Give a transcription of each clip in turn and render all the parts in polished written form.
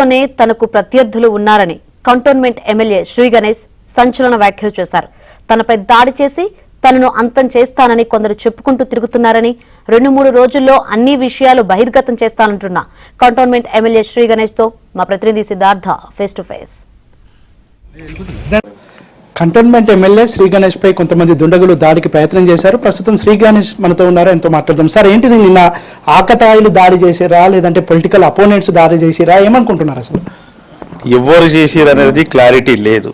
పార్టీలోనే తనకు ప్రత్యర్థులు ఉన్నారని కంటోన్మెంట్ ఎమ్మెల్యే శ్రీ గణేష్ సంచలన వ్యాఖ్యలు చేశారు. తనపై దాడి చేసి తనను అంతం చేస్తానని కొందరు చెప్పుకుంటూ తిరుగుతున్నారని, 2-3 రోజుల్లో అన్ని విషయాలు బహిర్గతం చేస్తానంటున్న కంటోన్మెంట్ ఎమ్మెల్యే శ్రీ గణేష్ తో మా ప్రతినిధి Siddhartha face to face. Cantonment MLA Shri Ganesh పై కొంతమంది దుండగులు దాడికి ప్రయత్నం చేశారు. ప్రస్తుతం శ్రీ గణేష్ మనతో ఉన్నారు, ఎంతో మాట్లాడదాం. సార్, ఏంటిది, నిన్న ఆకతాయిలు దాడి చేసిరా లేదంటే పొలిటికల్ అపోనెంట్స్ దాడి చేసిరా, ఏమనుకుంటున్నారు? అసలు ఎవరు చేసిరు అనేది క్లారిటీ లేదు.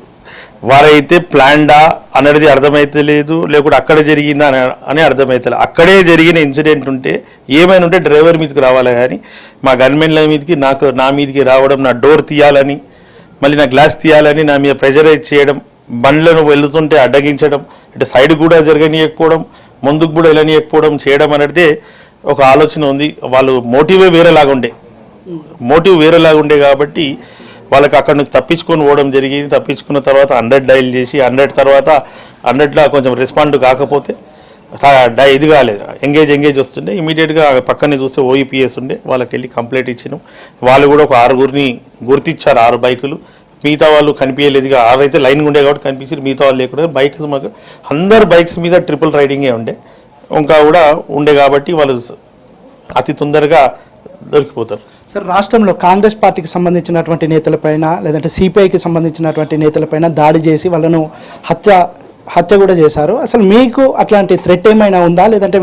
వారైతే ప్లాన్డా అనేది అర్థమైతే లేదు, లేకుంటే అక్కడ జరిగిందా అని అర్థమైతే లేదు. అక్కడే జరిగిన ఇన్సిడెంట్ ఉంటే ఏమైనా ఉంటే డ్రైవర్ మీదకి రావాలి, కానీ మా గన్మెన్ల మీదకి నా మీదకి రావడం, నా డోర్ తీయాలని, మళ్ళీ నా గ్లాస్ తీయాలని నా మీద ప్రెజరైజ్ చేయడం, బండ్లను వెళ్తుంటే అడ్డగించడం, అంటే సైడ్ కూడా జరగనీయకపోవడం, ముందుకు కూడా వెళ్ళనీయకపోవడం చేయడం అనేది ఒక ఆలోచన ఉంది. వాళ్ళు మోటివ్ వేరేలాగా ఉండే కాబట్టి వాళ్ళకి అక్కడ నుంచి తప్పించుకొని పోవడం జరిగింది. తప్పించుకున్న తర్వాత 100 డైల్ చేసి 100 తర్వాత 100లా కొంచెం రెస్పాండ్ కాకపోతే ఇది కాలేదు, ఎంగేజ్ వస్తుండే. ఇమీడియట్గా పక్కనే చూస్తే ఓఈపీఎస్ ఉండే, వాళ్ళకి వెళ్ళి కంప్లైంట్ ఇచ్చినాం. వాళ్ళు కూడా ఒక 6 గుర్తిచ్చారు, 6 బైకులు. మిగతా వాళ్ళు కనిపించలేదు. 6 అయితే లైన్ ఉండే కాబట్టి కనిపించారు, మిగతా వాళ్ళు లేకుండా. బైక్స్ మాకు అందరు బైక్స్ మీద ట్రిపుల్ రైడింగే ఉండే, ఇంకా కూడా ఉండే కాబట్టి వాళ్ళు అతి తొందరగా దొరికిపోతారు. సార్, రాష్ట్రంలో కాంగ్రెస్ పార్టీకి సంబంధించినటువంటి నేతలపైన లేదంటే సిపిఐకి సంబంధించినటువంటి నేతలపైన దాడి చేసి వాళ్ళను హత్య కూడా చేశారు. అసలు మీకు అట్లాంటి థ్రెట్ ఏమైనా ఉందా, లేదంటే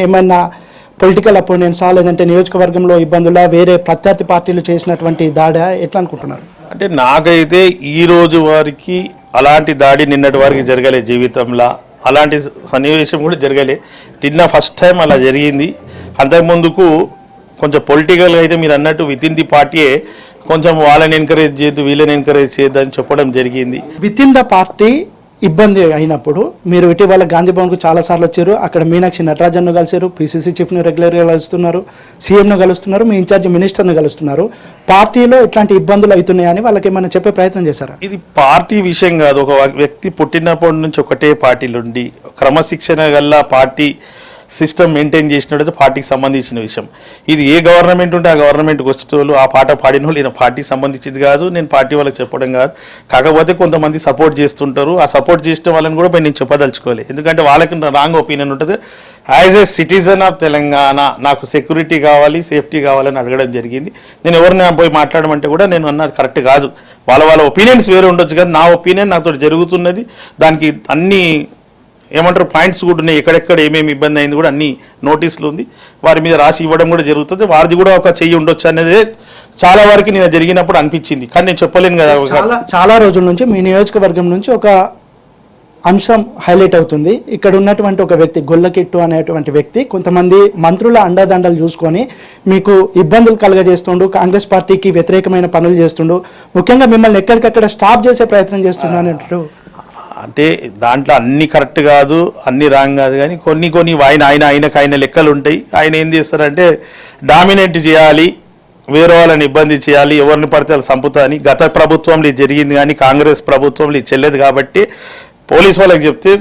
ఏమైనా పొలిటికల్ అపోనెంట్సా, లేదంటే నియోజకవర్గంలో ఇబ్బందులా, వేరే ప్రత్యర్థి పార్టీలు చేసినటువంటి దాడా, ఎట్లా అనుకుంటున్నారు? అంటే నాకైతే ఈ రోజు వారికి అలాంటి దాడి నిన్నటి వారికి జరగలే, జీవితంలో అలాంటి సన్నివేశం కూడా జరగలే. నిన్న ఫస్ట్ టైం అలా జరిగింది. అంతకుముందుకు కొంచెం పొలిటికల్గా అయితే మీరు అన్నట్టు విత్ ఇన్ ది పార్టీయే కొంచెం వాళ్ళని ఎంకరేజ్ చేయొద్దు, వీళ్ళని ఎంకరేజ్ చేయొద్దు అని చెప్పడం జరిగింది. విత్ ఇన్ ద పార్టీ ఇబ్బంది అయినప్పుడు మీరు ఇటీవల గాంధీ భవన్కు చాలాసార్లు వచ్చారు. అక్కడ మీనాక్షి నటరాజన్ను కలిసారు, పిసిసి చీఫ్ను రెగ్యులర్గా కలుస్తున్నారు, సీఎంను కలుస్తున్నారు, మీ ఇన్ఛార్జి మినిస్టర్ను కలుస్తున్నారు. పార్టీలో ఇట్లాంటి ఇబ్బందులు అవుతున్నాయని వాళ్ళకి ఏమైనా చెప్పే ప్రయత్నం చేశారా? ఇది పార్టీ విషయం కాదు. ఒక వ్యక్తి పుట్టినప్పటి నుంచి ఒకటే పార్టీలో ఉండి క్రమశిక్షణ గల్లా పార్టీ సిస్టమ్ మెయింటైన్ చేసినట్టు పార్టీకి సంబంధించిన విషయం. ఇది ఏ గవర్నమెంట్ ఉంటే ఆ గవర్నమెంట్కి వచ్చేటోళ్ళు ఆ పాట పాడిన వాళ్ళు పార్టీకి సంబంధించింది కాదు, నేను పార్టీ వాళ్ళకి చెప్పడం కాదు. కాకపోతే కొంతమంది సపోర్ట్ చేస్తుంటారు, ఆ సపోర్ట్ చేసిన వాళ్ళని కూడా నేను చెప్పదలుచుకోలేదు. ఎందుకంటే వాళ్ళకి రాంగ్ ఒపీనియన్ ఉంటుంది. As a citizen of Telangana నాకు సెక్యూరిటీ కావాలి, సేఫ్టీ కావాలని అడగడం జరిగింది. నేను ఎవరిని పోయి మాట్లాడమంటే కూడా నేను అన్నది కరెక్ట్ కాదు. వాళ్ళ ఒపీనియన్స్ వేరే ఉండొచ్చు, కానీ నా ఒపీనియన్ నాతో జరుగుతున్నది. దానికి అన్ని ఏమంటారు పాయింట్స్ కూడా ఉన్నాయి, ఎక్కడెక్కడ ఏమేమి ఇబ్బంది అయింది కూడా అన్ని నోటీసులు ఉంది, వారి మీద రాసి ఇవ్వడం కూడా జరుగుతుంది. వారిది కూడా ఒక చెయ్యి ఉండొచ్చు అనేది చాలా వరకు నేను జరిగినప్పుడు అనిపించింది, కానీ నేను చెప్పలేను కదా. చాలా రోజుల నుంచి మీ నియోజకవర్గం నుంచి ఒక అంశం హైలైట్ అవుతుంది. ఇక్కడ ఉన్నటువంటి ఒక వ్యక్తి గొల్లకిట్టు అనేటువంటి వ్యక్తి కొంతమంది మంత్రుల అండదండలు చూసుకొని మీకు ఇబ్బందులు కలగజేస్తుండు, కాంగ్రెస్ పార్టీకి వ్యతిరేకమైన పనులు చేస్తుండు, ముఖ్యంగా మిమ్మల్ని ఎక్కడికక్కడ స్టాప్ చేసే ప్రయత్నం చేస్తుండు అన్నట్టు. అంటే దాంట్లో అన్ని కరెక్ట్ కాదు, అన్ని రాంగ్ కాదు, కానీ కొన్ని ఆయన లెక్కలు ఉంటాయి. ఆయన ఏం చేస్తారంటే డామినేట్ చేయాలి, వేరే వాళ్ళని ఇబ్బంది చేయాలి, ఎవరిని పడితే వాళ్ళు చంపుతా అని. గత ప్రభుత్వంలో ఇది జరిగింది, కానీ కాంగ్రెస్ ప్రభుత్వంలో ఇది చెల్లెదు. కాబట్టి పోలీస్ వాళ్ళకి చెప్తే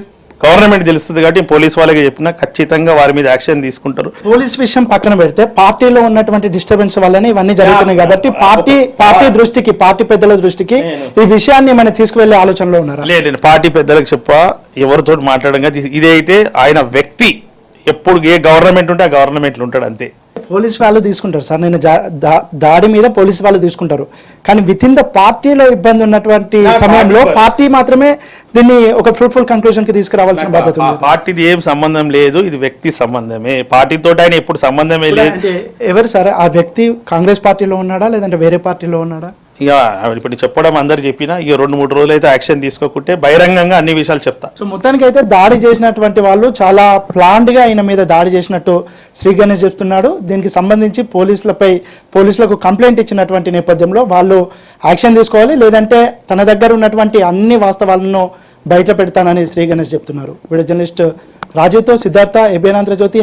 గవర్నమెంట్ తెలుస్తుంది, కాబట్టి పోలీస్ వాళ్ళకి చెప్పినా ఖచ్చితంగా వారి మీద యాక్షన్ తీసుకుంటారు. పోలీస్ విషయం పక్కన పెడితే పార్టీలో ఉన్నటువంటి డిస్టర్బెన్స్ వల్లనే ఇవన్నీ జరుగుతున్నాయి కాబట్టి పార్టీ దృష్టికి, పార్టీ పెద్దల దృష్టికి ఈ విషయాన్ని మనం తీసుకువెళ్లే ఆలోచనలో ఉన్నారా? లేదు, పార్టీ పెద్దలకు ఎవరితో మాట్లాడడం కాదు. ఇదైతే ఆయన వ్యక్తి ఎప్పుడు ఏ గవర్నమెంట్ ఉంటే ఆ గవర్నమెంట్లో ఉంటాడు, అంతే. పోలీస్ వాళ్ళు తీసుకుంటారు సార్, నేను దాడి మీద పోలీస్ వాళ్ళు తీసుకుంటారు, కానీ విత్ ఇన్ ద పార్టీలో ఇబ్బంది ఉన్నటువంటి సమయంలో పార్టీ మాత్రమే దీన్ని ఒక ఫ్రూట్ఫుల్ కంక్లూజన్ కి తీసుకురావాల్సిన బాధ్యత ఉంది. పార్టీది ఏం సంబంధం లేదు, ఇది వ్యక్తి సంబంధమే. పార్టీతో ఆయన ఎప్పుడు సంబంధమే లేదు. ఎవరు సార్ ఆ వ్యక్తి? కాంగ్రెస్ పార్టీలో ఉన్నాడా లేదంటే వేరే పార్టీలో ఉన్నాడా? ఇక ఇప్పుడు చెప్పడం అందరు చెప్పినా ఇక 2-3 రోజులు అయితే యాక్షన్ తీసుకోకుంటే బహిరంగంగా అన్ని విషయాలు చెప్తా. సో మొత్తానికి అయితే దాడి చేసినటువంటి వాళ్ళు చాలా ప్లాన్డ్ గా ఆయన మీద దాడి చేసినట్టు శ్రీ గణేష్ చెప్తున్నాడు. దీనికి సంబంధించి పోలీసులకు కంప్లైంట్ ఇచ్చినటువంటి నేపథ్యంలో వాళ్ళు యాక్షన్ తీసుకోవాలి, లేదంటే తన దగ్గర ఉన్నటువంటి అన్ని వాస్తవాలను బయట పెడతానని శ్రీ గణేష్ చెప్తున్నారు. వీడియో జర్నలిస్ట్ రాజీవ్తో సిద్ధార్థ, ఏబిఎన్ ఆంధ్రజ్యోతి.